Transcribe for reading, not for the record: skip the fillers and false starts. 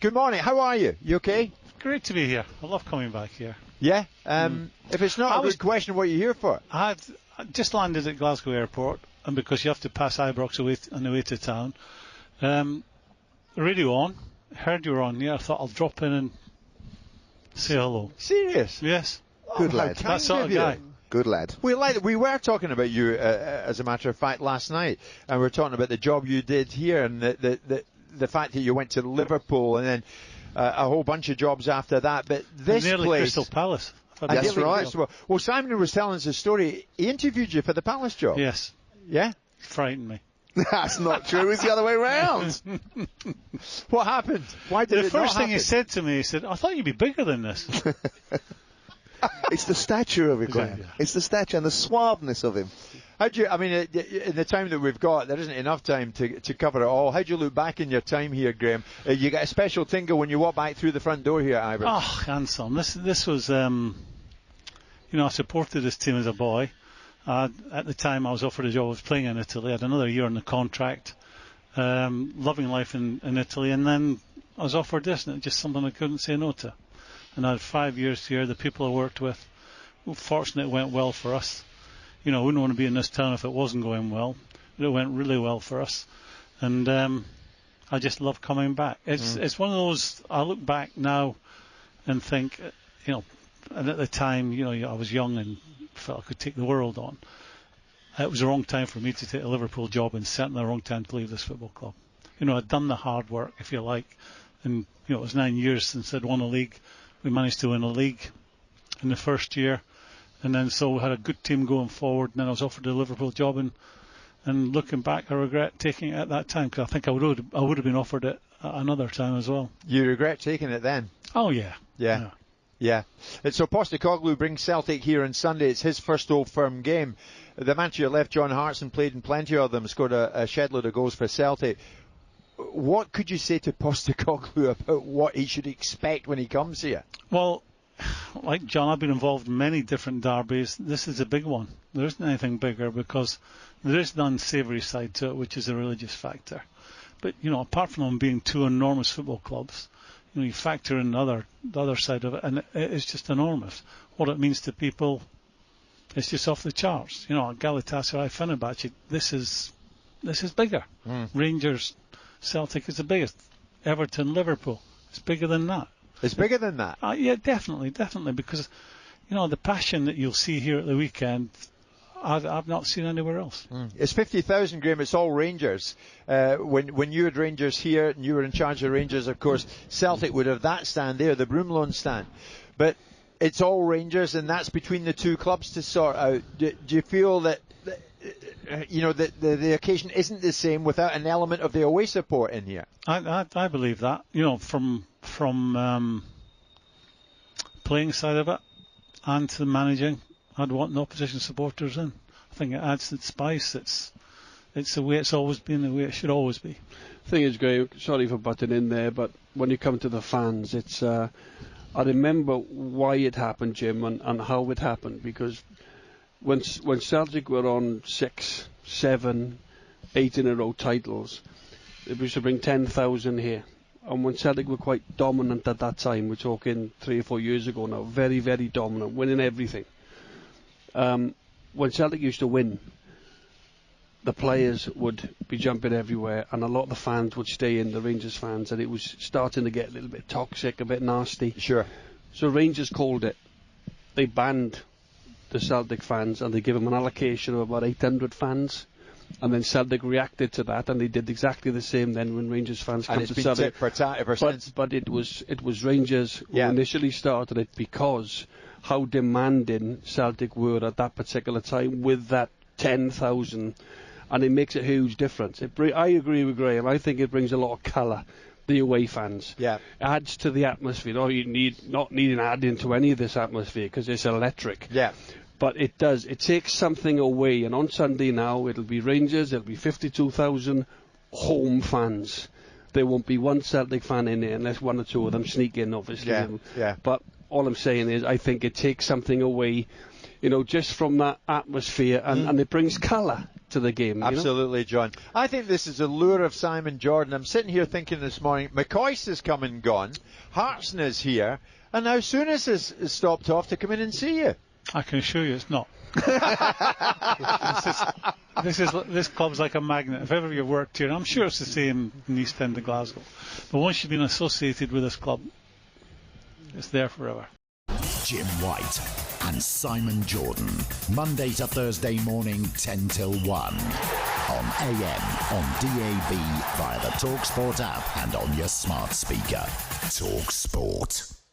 Good morning. How are you? You okay? Great to be here. I love coming back here. Yeah? If it's not a good question, what are you here for? I just landed at Glasgow Airport, and because you have to pass Ibrox on the way to town, radio on, heard you were on. Yeah, I thought I'll drop in and say hello. Serious? Yes. Good lad. That sort of guy. Good lad. We were talking about you, as a matter of fact, last night, and we were talking about the job you did here and the fact that you went to Liverpool and then a whole bunch of jobs after that. But this nearly place, Crystal Palace. That's right. Well, Simon was telling us a story. He interviewed you for the Palace job. Yes. Yeah? Frightened me. That's not true. It's the other way round. What happened? Why did The it first not thing he happen? said to me, he said, I thought you'd be bigger than this. It's the stature of it, Graham. Yeah. It's the stature and the suaveness of him. How do you, I mean, in the time that we've got, there isn't enough time to cover it all. How do you look back in your time here, Graeme? You get a special tingle when you walk back through the front door here at Ibrox. Oh, handsome. This was, I supported this team as a boy. At the time I was offered a job, I was playing in Italy. I had another year on the contract, loving life in Italy, and then I was offered this, and it's just something I couldn't say no to. And I had 5 years here. The people I worked with, fortunately it went well for us. I wouldn't want to be in this town if it wasn't going well. But it went really well for us. And I just love coming back. It's one of those, I look back now and think, and at the time, I was young and felt I could take the world on. It was the wrong time for me to take a Liverpool job and certainly the wrong time to leave this football club. I'd done the hard work, if you like, and it was 9 years since I'd won a league. We managed to win a league in the first year, and then so we had a good team going forward, and then I was offered a Liverpool job, and looking back, I regret taking it at that time, because I think I would have been offered it at another time as well. You regret taking it then? Oh, yeah. Yeah. And so Postecoglou brings Celtic here on Sunday. It's his first Old Firm game. The man to your left, John Hartson, played in plenty of them, scored a shed load of goals for Celtic. What could you say to Postecoglou about what he should expect when he comes here? Well, like John, I've been involved in many different derbies. This is a big one. There isn't anything bigger because there is the unsavoury side to it, which is a religious factor. But, apart from them being two enormous football clubs, you factor in the other side of it, and it's just enormous. What it means to people, it's just off the charts. Galatasaray, Fenerbahce, this is bigger. Rangers, Celtic is the biggest. Everton, Liverpool, it's bigger than that. It's bigger than that? Yeah, definitely, because, the passion that you'll see here at the weekend, I've not seen anywhere else. It's 50,000, Graeme. It's all Rangers. When you had Rangers here and you were in charge of Rangers, of course, Celtic would have that stand there, the Broomloan stand. But it's all Rangers, and that's between the two clubs to sort out. Do you feel that the occasion isn't the same without an element of the away support in here? I believe that. From playing side of it and to the managing, I'd want the opposition supporters in. I think it adds the spice. It's the way it's always been, the way it should always be. Thing is, Graham, sorry for butting in there, but when you come to the fans, it's I remember why it happened, Jim, and how it happened, because when Celtic were on 6, 7, 8 in a row titles, they used to bring 10,000 here. And when Celtic were quite dominant at that time, we're talking 3 or 4 years ago now, very, very dominant, winning everything. When Celtic used to win, the players would be jumping everywhere, and a lot of the fans would stay in, the Rangers fans, and it was starting to get a little bit toxic, a bit nasty. Sure. So Rangers called it. They banned the Celtic fans, and they gave them an allocation of about 800 fans. And then Celtic reacted to that, and they did exactly the same then when Rangers fans come to Celtic. And it's been tit for tat ever since. But it was Rangers who initially started it, because how demanding Celtic were at that particular time with that 10,000, and it makes a huge difference. I agree with Graeme. I think it brings a lot of colour, the away fans. Yeah. It adds to the atmosphere. Not needing to add into any of this atmosphere because it's electric. Yeah. But it does. It takes something away. And on Sunday now, it'll be Rangers. It'll be 52,000 home fans. There won't be one Celtic fan in there unless one or two of them sneak in, obviously. Yeah. But all I'm saying is I think it takes something away, just from that atmosphere. And it brings colour to the game. Absolutely, John. I think this is the lure of Simon Jordan. I'm sitting here thinking this morning, McCoy's has come and gone, Hartson is here, and now Souness has stopped off to come in and see you. I can assure you it's not. This club's like a magnet. If ever you've worked here, I'm sure it's the same in East End of Glasgow, but once you've been associated with this club, it's there forever. Jim White and Simon Jordan, Monday to Thursday morning 10 till 1 on AM, on DAB, via the talkSPORT app and on your smart speaker. talkSPORT.